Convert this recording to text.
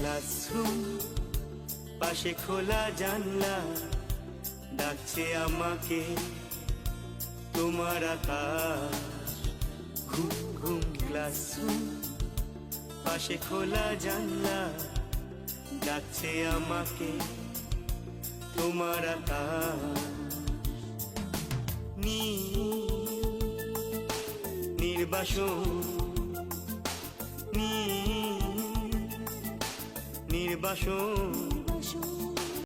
Classroom, পাশে খোলা জানলা ডাকছে আমাকে তোমার আকাশ। ঘুম ঘুম ক্লাসরুম, পাশে খোলা জানলা ডাকছে আমাকে তোমার আকাশ। নির্বাসন, নির্বাসন,